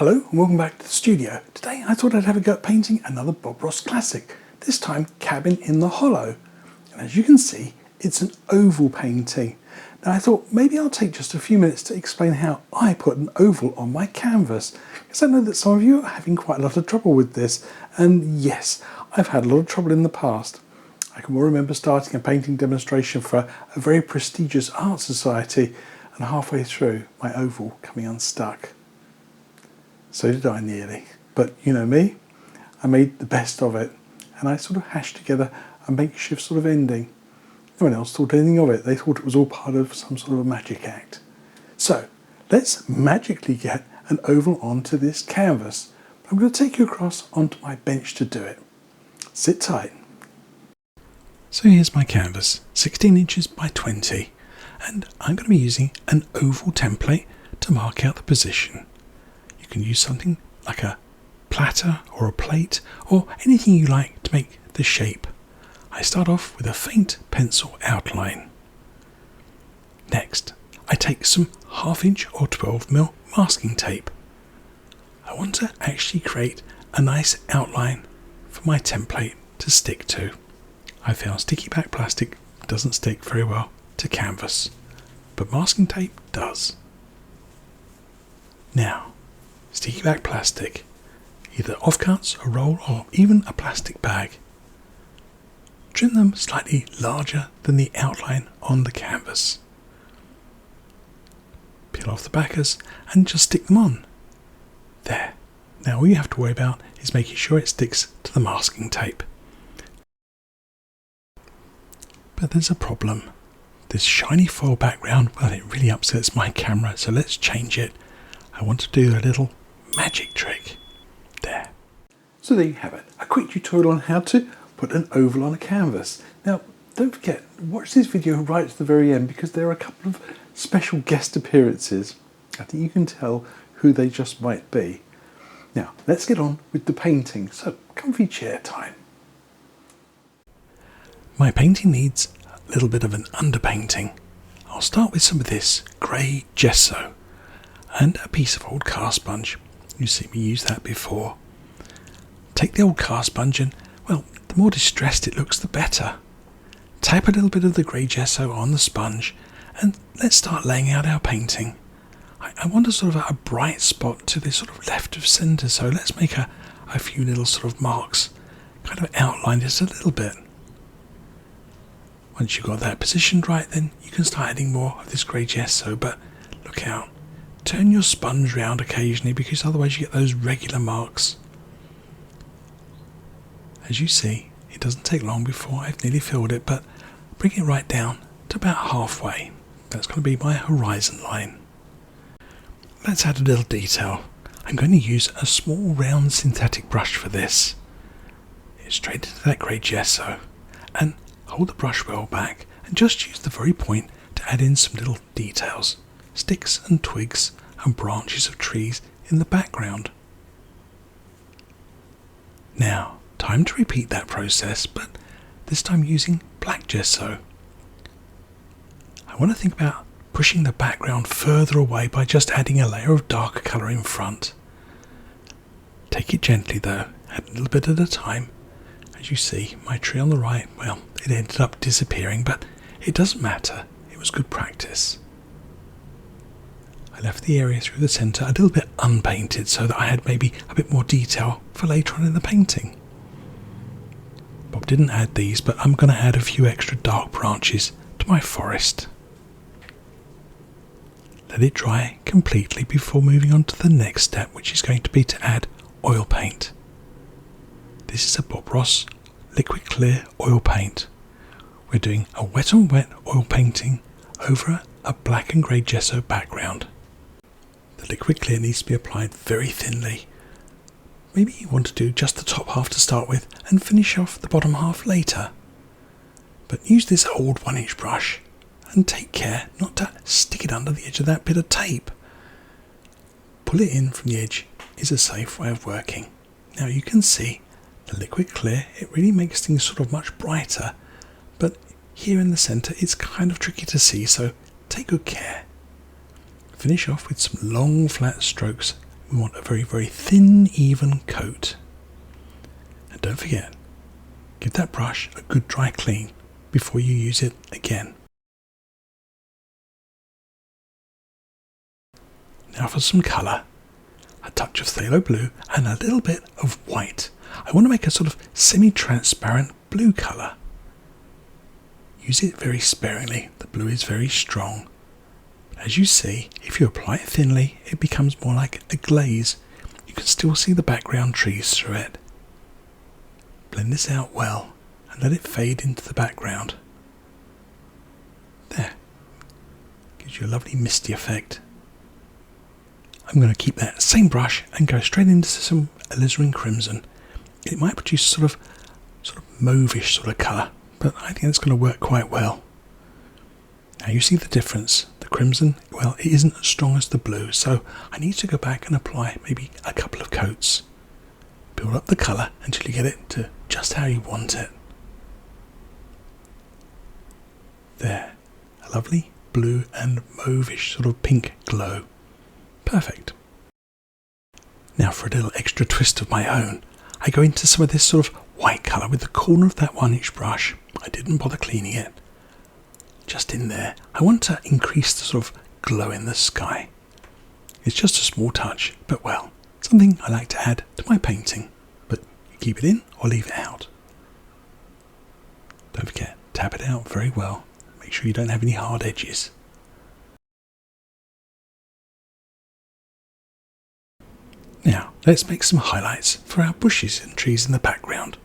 Hello and welcome back to the studio. Today I thought I'd have a go at painting another Bob Ross classic, this time Cabin in the Hollow. And as you can see, it's an oval painting. Now I thought maybe I'll take just a few minutes to explain how I put an oval on my canvas, because I know that some of you are having quite a lot of trouble with this, and yes, I've had a lot of trouble in the past. I can well remember starting a painting demonstration for a very prestigious art society, and halfway through my oval coming unstuck. So did I nearly, but you know me, I made the best of it, and I sort of hashed together a makeshift sort of ending. No one else thought anything of it. They thought it was all part of some sort of a magic act. So let's magically get an oval onto this canvas. I'm going to take you across onto my bench to do it. Sit tight. So here's my canvas, 16 inches by 20, and I'm going to be using an oval template to mark out the position. You can use something like a platter or a plate or anything you like to make the shape. I start off with a faint pencil outline. Next, I take some 1/2 inch or 12mm masking tape. I want to actually create a nice outline for my template to stick to. I found sticky back plastic doesn't stick very well to canvas, but masking tape does. Now, sticky back plastic, either offcuts, a roll or even a plastic bag. Trim them slightly larger than the outline on the canvas. Peel off the backers and just stick them on. There. Now all you have to worry about is making sure it sticks to the masking tape. But there's a problem. This shiny foil background, well, it really upsets my camera, so let's change it. I want to do a little magic trick. There. So there you have it, a quick tutorial on how to put an oval on a canvas. Now don't forget, watch this video right to the very end because there are a couple of special guest appearances. I think you can tell who they just might be. Now let's get on with the painting, so comfy chair time. My painting needs a little bit of an underpainting. I'll start with some of this grey gesso and a piece of old car sponge. You've seen me use that before. Take the old car sponge and, well, the more distressed it looks, the better. Tap a little bit of the grey gesso on the sponge and let's start laying out our painting. I want a sort of a bright spot to the sort of left of centre, so let's make a few little sort of marks, kind of outline just a little bit. Once you've got that positioned right, then you can start adding more of this grey gesso, but look out. Turn your sponge round occasionally because otherwise you get those regular marks. As you see, it doesn't take long before I've nearly filled it, but bring it right down to about halfway. That's going to be my horizon line. Let's add a little detail. I'm going to use a small round synthetic brush for this. It's straight into that grey gesso and hold the brush well back and just use the very point to add in some little details. Sticks and twigs and branches of trees in the background. Now, time to repeat that process, but this time using black gesso. I want to think about pushing the background further away by just adding a layer of darker colour in front. Take it gently though, add a little bit at a time. As you see, my tree on the right, well, it ended up disappearing, but it doesn't matter, it was good practice. I left the area through the centre a little bit unpainted so that I had maybe a bit more detail for later on in the painting. Bob didn't add these, but I'm going to add a few extra dark branches to my forest. Let it dry completely before moving on to the next step, which is going to be to add oil paint. This is a Bob Ross liquid clear oil paint. We're doing a wet on wet oil painting over a black and grey gesso background. The liquid clear needs to be applied very thinly. Maybe you want to do just the top half to start with and finish off the bottom half later. But use this old 1-inch brush and take care not to stick it under the edge of that bit of tape. Pull it in from the edge is a safe way of working. Now you can see the liquid clear, it really makes things sort of much brighter, but here in the centre it's kind of tricky to see, so take good care. Finish off with some long flat strokes we want a very, very thin, even coat. And don't forget, give that brush a good dry clean before you use it again. Now for some colour, a touch of phthalo blue and a little bit of white. I want to make a sort of semi-transparent blue colour. Use it very sparingly, the blue is very strong. As you see, if you apply it thinly, it becomes more like a glaze. You can still see the background trees through it. Blend this out well and let it fade into the background. There. Gives you a lovely misty effect. I'm going to keep that same brush and go straight into some alizarin crimson. It might produce sort of mauvish sort of colour, but I think it's going to work quite well. Now you see the difference. The crimson, well, it isn't as strong as the blue, so I need to go back and apply maybe a couple of coats. Build up the colour until you get it to just how you want it. There, a lovely blue and mauvish sort of pink glow. Perfect. Now for a little extra twist of my own, I go into some of this sort of white colour with the corner of that 1-inch brush. I didn't bother cleaning it. Just in there, I want to increase the sort of glow in the sky. It's just a small touch, but well, something I like to add to my painting. But you keep it in or leave it out. Don't forget, tap it out very well. Make sure you don't have any hard edges. Now, let's make some highlights for our bushes and trees in the background.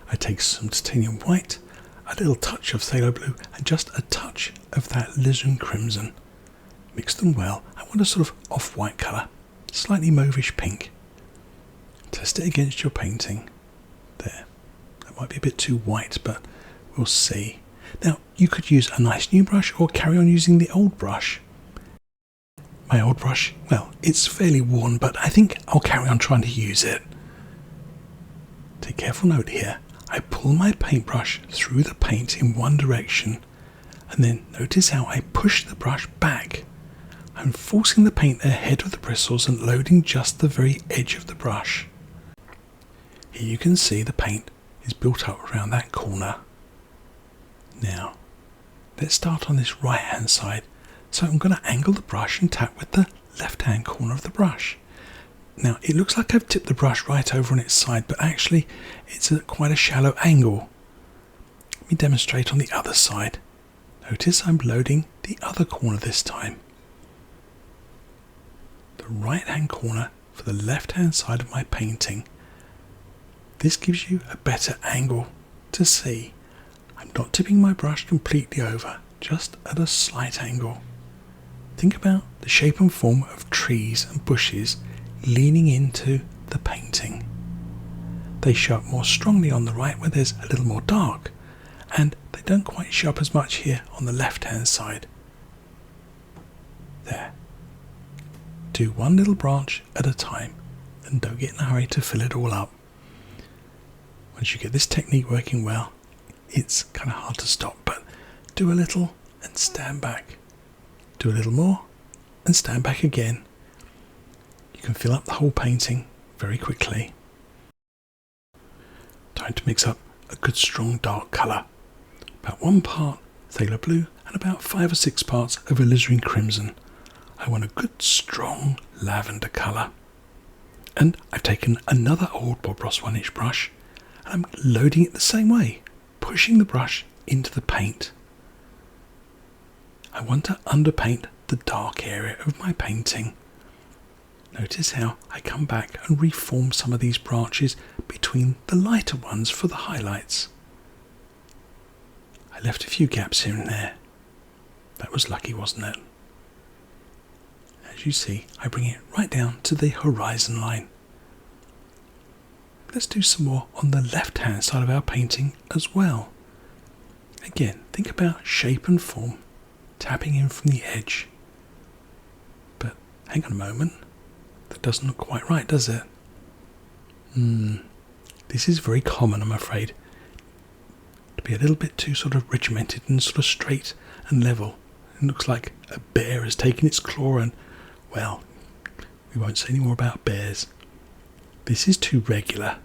I take some titanium white, a little touch of phthalo blue, and just a touch of that alizarin crimson. Mix them well. I want a sort of off-white colour, slightly mauvish pink. Test it against your painting. There. That might be a bit too white, but we'll see. Now, you could use a nice new brush or carry on using the old brush. My old brush, well, it's fairly worn, but I think I'll carry on trying to use it. Take careful note here. I pull my paintbrush through the paint in one direction, and then notice how I push the brush back. I'm forcing the paint ahead of the bristles and loading just the very edge of the brush. Here you can see the paint is built up around that corner. Now, let's start on this right hand side. So I'm going to angle the brush and tap with the left hand corner of the brush. Now it looks like I've tipped the brush right over on its side, but actually it's at quite a shallow angle. Let me demonstrate on the other side. Notice I'm loading the other corner this time. The right hand corner for the left hand side of my painting. This gives you a better angle to see. I'm not tipping my brush completely over, just at a slight angle. Think about the shape and form of trees and bushes leaning into the painting. They show up more strongly on the right where there's a little more dark, and they don't quite show up as much here on the left hand side. There. Do one little branch at a time and don't get in a hurry to fill it all up. Once you get this technique working well, it's kind of hard to stop, but do a little and stand back. Do a little more and stand back again. You can fill up the whole painting very quickly. Time to mix up a good strong dark colour. About 1 part phthalo blue and about 5 or 6 parts of alizarin crimson. I want a good strong lavender colour. And I've taken another old Bob Ross 1-inch brush and I'm loading it the same way, pushing the brush into the paint. I want to underpaint the dark area of my painting. Notice how I come back and reform some of these branches between the lighter ones for the highlights. I left a few gaps here and there. That was lucky, wasn't it? As you see, I bring it right down to the horizon line. Let's do some more on the left hand side of our painting as well. Again, think about shape and form, tapping in from the edge. But hang on a moment, that doesn't look quite right, does it? This is very common, I'm afraid, to be a little bit too sort of regimented and sort of straight and level. It looks like a bear has taken its claw and, well, We won't say any more about bears. This is too regular.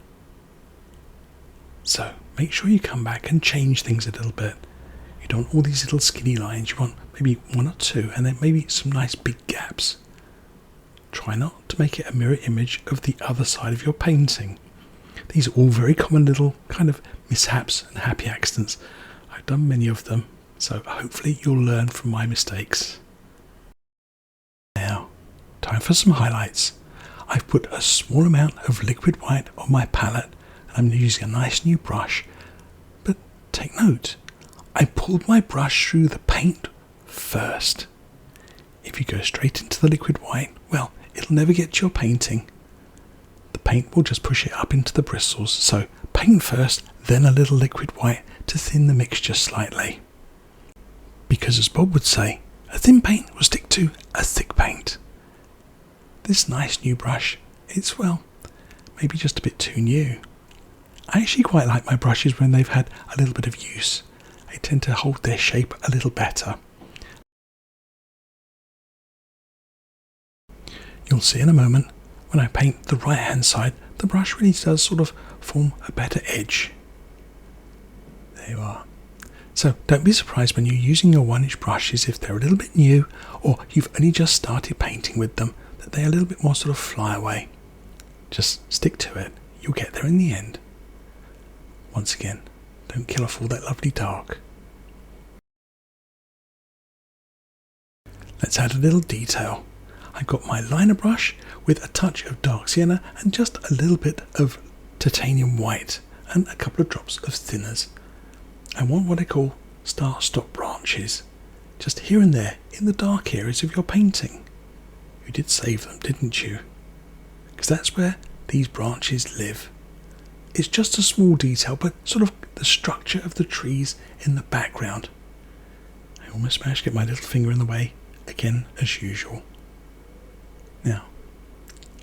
So make sure you come back and change things a little bit. You don't want all these little skinny lines. You want maybe one or two, and then maybe some nice big gaps. Try not to make it a mirror image of the other side of your painting. These are all very common little kind of mishaps and happy accidents. I've done many of them, so hopefully you'll learn from my mistakes. Now, time for some highlights. I've put a small amount of liquid white on my palette, and I'm using a nice new brush. But take note, I pulled my brush through the paint first. If you go straight into the liquid white, well, it'll never get to your painting. The paint will just push it up into the bristles, so paint first, then a little liquid white to thin the mixture slightly. Because as Bob would say, a thin paint will stick to a thick paint. This nice new brush, it's, well, maybe just a bit too new. I actually quite like my brushes when they've had a little bit of use. They tend to hold their shape a little better. You'll see in a moment, when I paint the right hand side, the brush really does sort of form a better edge. There you are. So don't be surprised when you're using your 1-inch brushes if they're a little bit new or you've only just started painting with them, that they're a little bit more sort of fly away. Just stick to it. You'll get there in the end. Once again, don't kill off all that lovely dark. Let's add a little detail. I've got my liner brush with a touch of dark sienna and just a little bit of titanium white and a couple of drops of thinners. I want what I call start-stop branches, just here and there in the dark areas of your painting. You did save them, didn't you? Because that's where these branches live. It's just a small detail, but sort of the structure of the trees in the background. I almost managed to get my little finger in the way, again as usual. Now,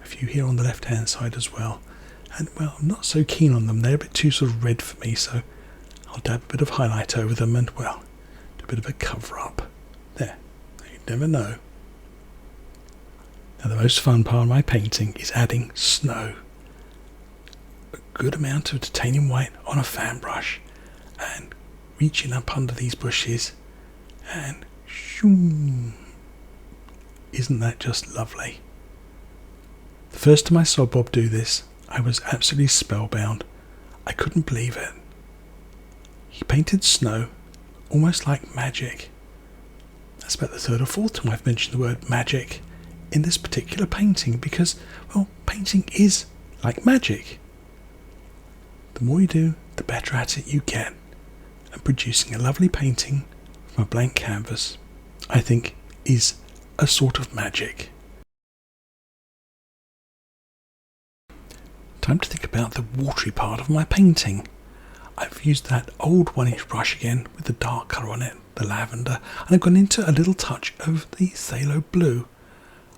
a few here on the left hand side as well. And well, I'm not so keen on them. They're a bit too sort of red for me, so I'll dab a bit of highlight over them and, well, do a bit of a cover up. There, you never know. Now the most fun part of my painting is adding snow. A good amount of titanium white on a fan brush and reaching up under these bushes and shoom. Isn't that just lovely? The first time I saw Bob do this, I was absolutely spellbound. I couldn't believe it. He painted snow almost like magic. That's about the third or fourth time I've mentioned the word magic in this particular painting because, well, painting is like magic. The more you do, the better at it you get. And producing a lovely painting from a blank canvas, I think, is a sort of magic. Time to think about the watery part of my painting. I've used that old 1-inch brush again with the dark colour on it, the lavender, and I've gone into a little touch of the phthalo blue.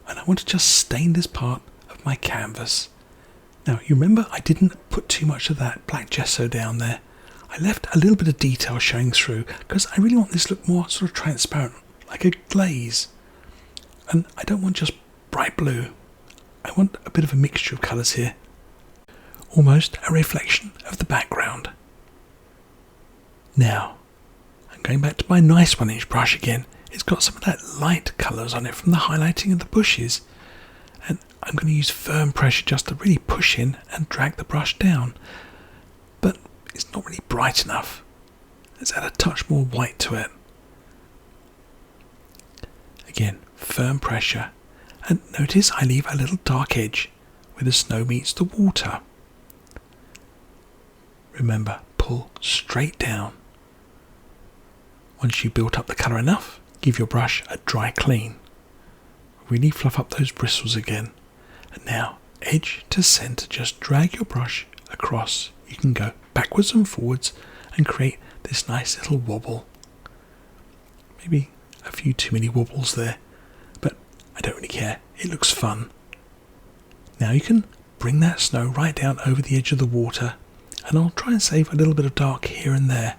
And I want to just stain this part of my canvas. Now, you remember I didn't put too much of that black gesso down there. I left a little bit of detail showing through because I really want this to look more sort of transparent, like a glaze. And I don't want just bright blue. I want a bit of a mixture of colours here. Almost a reflection of the background. Now, I'm going back to my nice 1-inch brush again. It's got some of that light colours on it from the highlighting of the bushes. And I'm going to use firm pressure just to really push in and drag the brush down. But it's not really bright enough. Let's add a touch more white to it. Again, firm pressure. And notice I leave a little dark edge where the snow meets the water. Remember, pull straight down. Once you've built up the colour enough, give your brush a dry clean. Really fluff up those bristles again. And now, edge to centre, just drag your brush across. You can go backwards and forwards and create this nice little wobble. Maybe a few too many wobbles there, but I don't really care. It looks fun. Now you can bring that snow right down over the edge of the water, and I'll try and save a little bit of dark here and there.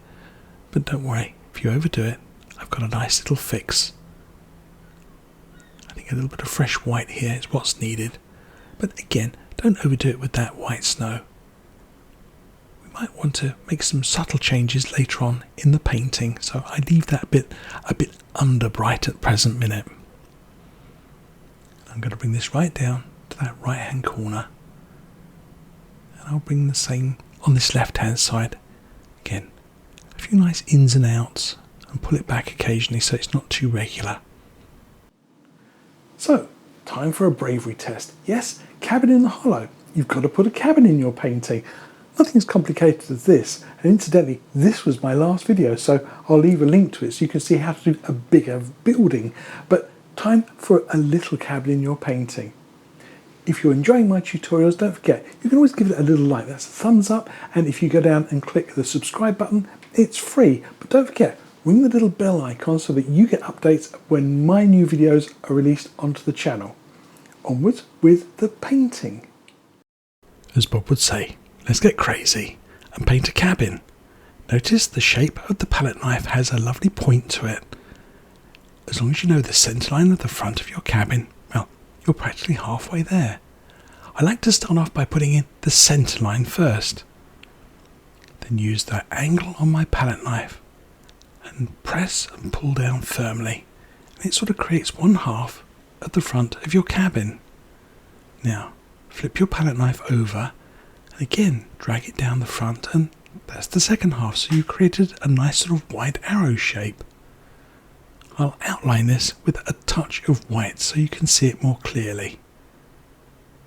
But don't worry, if you overdo it, I've got a nice little fix. I think a little bit of fresh white here is what's needed. But again, don't overdo it with that white snow. We might want to make some subtle changes later on in the painting, so I leave that a bit under bright at the present minute. I'm going to bring this right down to that right hand corner, and I'll bring the same on this left hand side. Again, a few nice ins and outs, and pull it back occasionally so it's not too regular. So, time for a bravery test. Yes, cabin in the hollow. You've got to put a cabin in your painting. Nothing as complicated as this, and incidentally, this was my last video, so I'll leave a link to it so you can see how to do a bigger building. But time for a little cabin in your painting. If you're enjoying my tutorials, don't forget, you can always give it a little like. That's a thumbs up, and if you go down and click the subscribe button, it's free. But don't forget, ring the little bell icon so that you get updates when my new videos are released onto the channel. Onwards with the painting. As Bob would say, let's get crazy and paint a cabin. Notice the shape of the palette knife has a lovely point to it. As long as you know the centre line of the front of your cabin, well, you're practically halfway there. I like to start off by putting in the centre line first. Then use that angle on my palette knife and press and pull down firmly. And it sort of creates one half at the front of your cabin. Now, flip your palette knife over and again drag it down the front, and that's the second half, so you created a nice sort of wide arrow shape. I'll outline this with a touch of white so you can see it more clearly.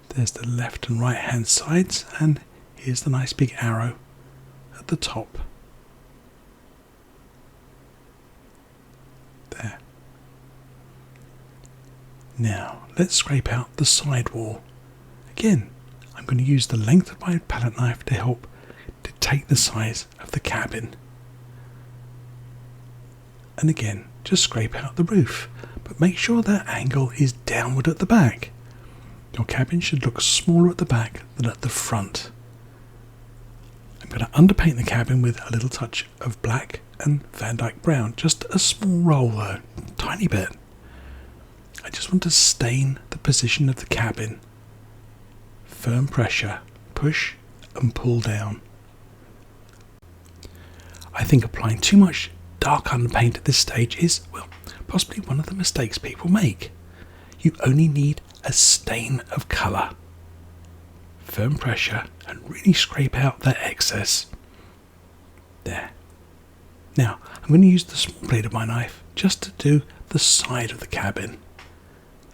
There's the left and right hand sides, and here's the nice big arrow at the top. There. Now let's scrape out the side wall. Again, I'm going to use the length of my palette knife to help dictate the size of the cabin. And again, just scrape out the roof, but make sure that angle is downward at the back. Your cabin should look smaller at the back than at the front. I'm going to underpaint the cabin with a little touch of black and Van Dyke brown, just a small roll though, tiny bit. I just want to stain the position of the cabin. Firm pressure, push and pull down. I think applying too much dark underpaint at this stage is, well, possibly one of the mistakes people make. You only need a stain of colour. Firm pressure and really scrape out that excess. There. Now, I'm going to use the small blade of my knife just to do the side of the cabin.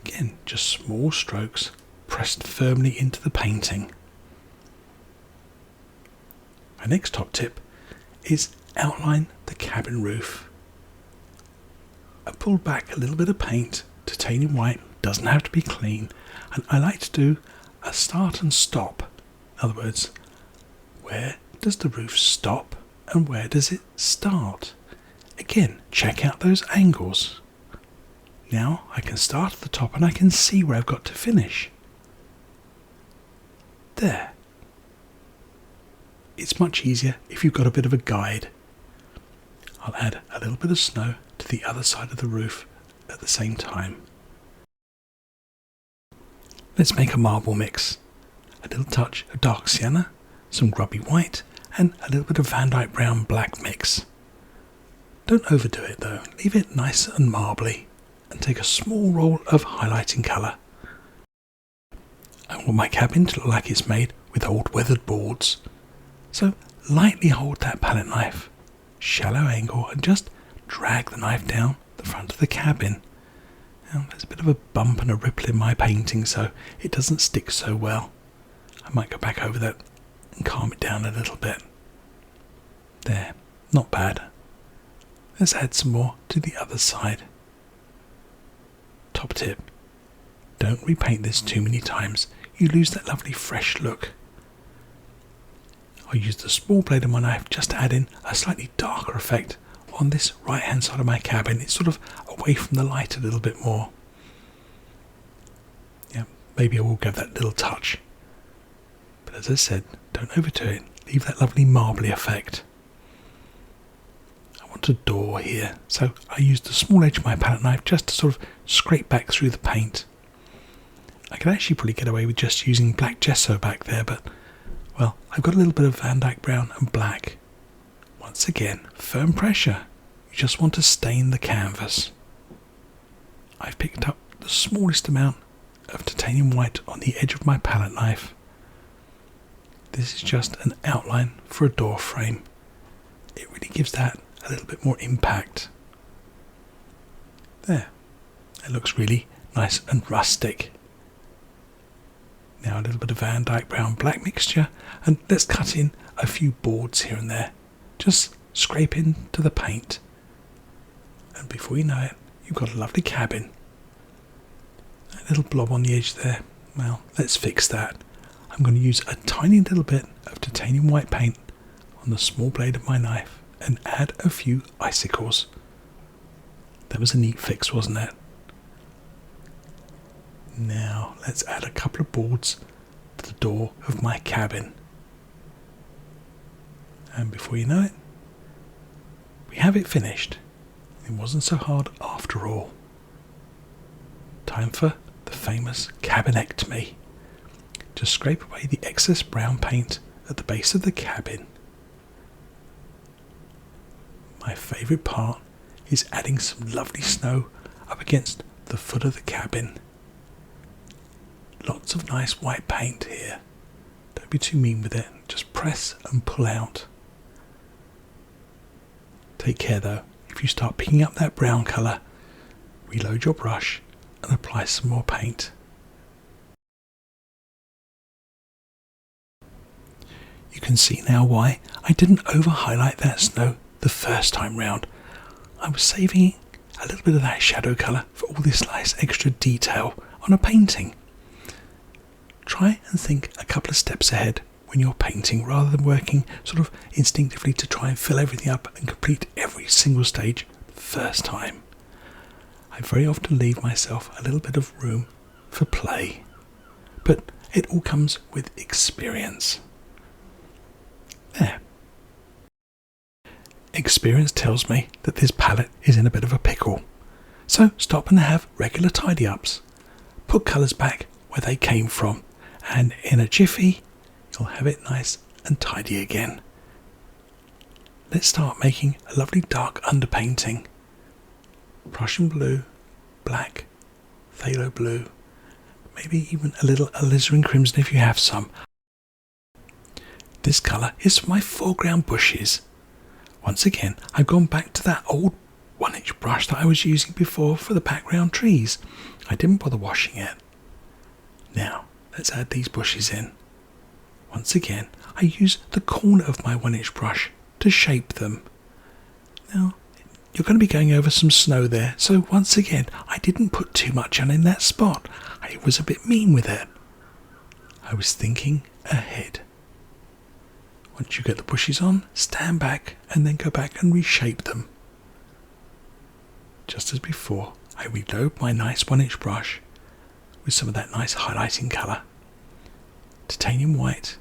Again, just small strokes pressed firmly into the painting. My next top tip is outline the cabin roof. I pulled back a little bit of paint, titanium white, doesn't have to be clean, and I like to do a start and stop. In other words, where does the roof stop and where does it start? Again, check out those angles. Now I can start at the top and I can see where I've got to finish. There. It's much easier if you've got a bit of a guide. I'll add a little bit of snow to the other side of the roof at the same time. Let's make a marble mix. A little touch of dark sienna, some grubby white, and a little bit of Van Dyke brown black mix. Don't overdo it though, leave it nice and marbly, and take a small roll of highlighting colour. I want my cabin to look like it's made with old weathered boards. So lightly hold that palette knife, shallow angle, and just drag the knife down the front of the cabin. Now, there's a bit of a bump and a ripple in my painting, so it doesn't stick so well. I might go back over that and calm it down a little bit. There, not bad. Let's add some more to the other side. Top tip, don't repaint this too many times. You lose that lovely fresh look. I'll use the small blade of my knife just to add in a slightly darker effect on this right hand side of my cabin. It's sort of away from the light a little bit more. Yeah, maybe I will give that little touch. But as I said, don't overdo it. Leave that lovely marbly effect. I want a door here, so I used the small edge of my palette knife just to sort of scrape back through the paint. I could actually probably get away with just using black gesso back there, but, well, I've got a little bit of Van Dyke brown and black. Once again, firm pressure. You just want to stain the canvas. I've picked up the smallest amount of titanium white on the edge of my palette knife. This is just an outline for a door frame. It really gives that a little bit more impact. There. It looks really nice and rustic. Now a little bit of Van Dyke brown black mixture, and let's cut in a few boards here and there. Just scrape into the paint. And before you know it, you've got a lovely cabin. A little blob on the edge there. Well, let's fix that. I'm going to use a tiny little bit of titanium white paint on the small blade of my knife and add a few icicles. That was a neat fix, wasn't it? Now let's add a couple of boards to the door of my cabin. And before you know it, we have it finished. It wasn't so hard after all. Time for the famous cabinectomy. Just scrape away the excess brown paint at the base of the cabin. My favourite part is adding some lovely snow up against the foot of the cabin. Lots of nice white paint here. Don't be too mean with it. Just press and pull out. Take care though, if you start picking up that brown colour, reload your brush and apply some more paint. You can see now why I didn't over highlight that snow the first time round. I was saving a little bit of that shadow colour for all this nice extra detail on a painting. Try and think a couple of steps ahead when you're painting rather than working sort of instinctively to try and fill everything up and complete every single stage the first time. I very often leave myself a little bit of room for play, but it all comes with experience. There. Experience tells me that this palette is in a bit of a pickle, so stop and have regular tidy-ups. Put colours back where they came from, and in a jiffy you'll have it nice and tidy again. Let's start making a lovely dark underpainting. Prussian blue, black, phthalo blue, maybe even a little alizarin crimson if you have some. This colour is for my foreground bushes. Once again, I've gone back to that old 1-inch brush that I was using before for the background trees. I didn't bother washing it. Now, let's add these bushes in. Once again, I use the corner of my 1-inch brush to shape them. Now, you're going to be going over some snow there, so once again, I didn't put too much on in that spot. I was a bit mean with it. I was thinking ahead. Once you get the bushes on, stand back and then go back and reshape them. Just as before, I reload my nice 1-inch brush with some of that nice highlighting colour. Titanium white,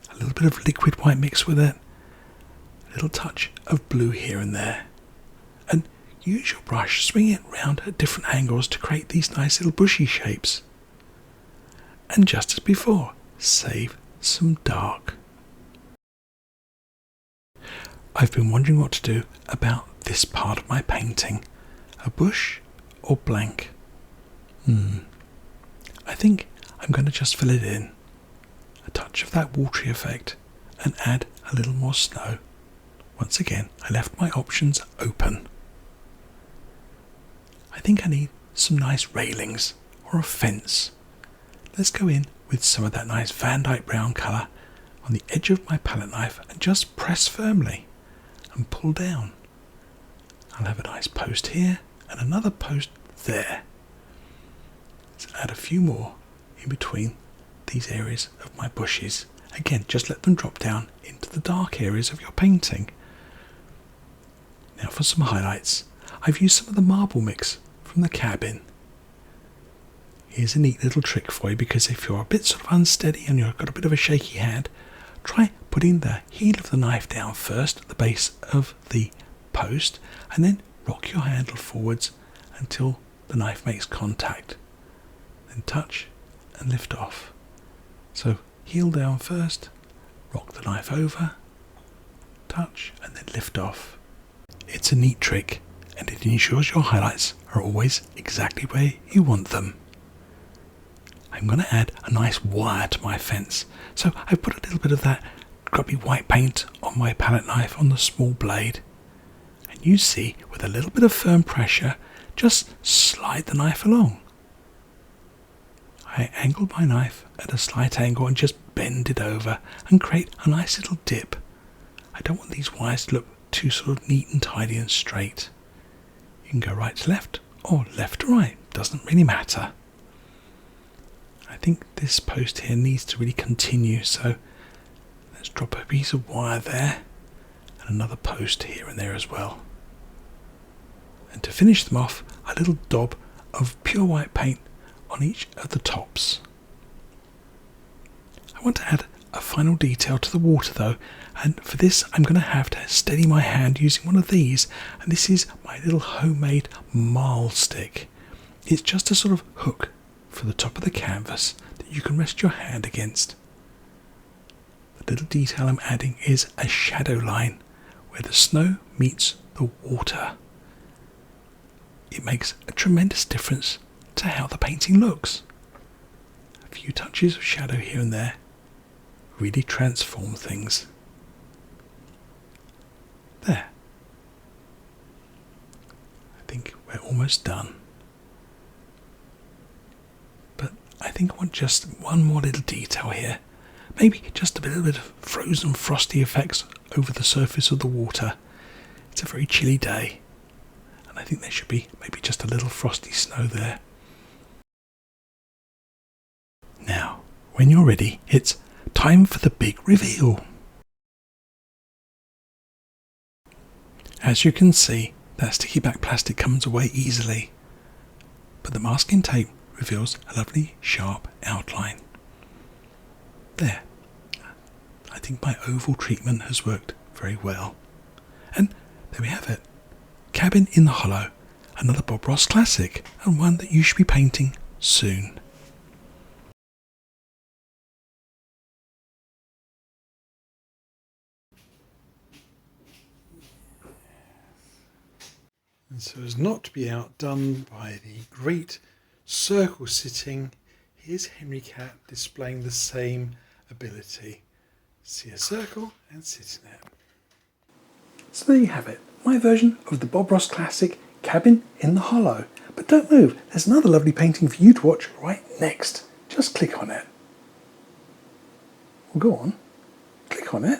a little bit of liquid white mixed with it, a little touch of blue here and there. And use your brush, swing it round at different angles to create these nice little bushy shapes. And just as before, save some dark. I've been wondering what to do about this part of my painting. A bush or blank? I think I'm going to just fill it in. A touch of that watery effect and add a little more snow. Once again, I left my options open. I think I need some nice railings or a fence. Let's go in with some of that nice Van Dyke brown colour on the edge of my palette knife and just press firmly and pull down. I'll have a nice post here and another post there. Let's add a few more in between these areas of my bushes. Again, just let them drop down into the dark areas of your painting. Now for some highlights. I've used some of the marble mix from the cabin. Here's a neat little trick for you, because if you're a bit sort of unsteady and you've got a bit of a shaky hand, try putting the heel of the knife down first at the base of the post and then rock your handle forwards until the knife makes contact. Then touch and lift off. So heel down first, rock the knife over, touch and then lift off. It's a neat trick and it ensures your highlights are always exactly where you want them. I'm going to add a nice wire to my fence, so I put a little bit of that grubby white paint on my palette knife on the small blade. And you see, with a little bit of firm pressure, just slide the knife along. I angle my knife at a slight angle and just bend it over and create a nice little dip. I don't want these wires to look too sort of neat and tidy and straight. You can go right to left or left to right, doesn't really matter. I think this post here needs to really continue, so let's drop a piece of wire there and another post here and there as well. And to finish them off, a little daub of pure white paint on each of the tops. I want to add a final detail to the water though, and for this I'm going to have to steady my hand using one of these, and this is my little homemade marl stick. It's just a sort of hook for the top of the canvas that you can rest your hand against. The little detail I'm adding is a shadow line where the snow meets the water. It makes a tremendous difference to how the painting looks. A few touches of shadow here and there really transform things. There. I think we're almost done. But I think I want just one more little detail here. Maybe just a little bit of frozen frosty effects over the surface of the water. It's a very chilly day, and I think there should be maybe just a little frosty snow there. Now, when you're ready, it's time for the big reveal. As you can see, that sticky back plastic comes away easily, but the masking tape reveals a lovely sharp outline. There. I think my oval treatment has worked very well. And there we have it. Cabin in the Hollow, another Bob Ross classic, and one that you should be painting soon. And so as not to be outdone by the great circle sitting, here's Henry Cat displaying the same ability. See a circle and sit in it. So there you have it, my version of the Bob Ross classic Cabin in the Hollow. But don't move, there's another lovely painting for you to watch right next. Just click on it. Well, go on, click on it.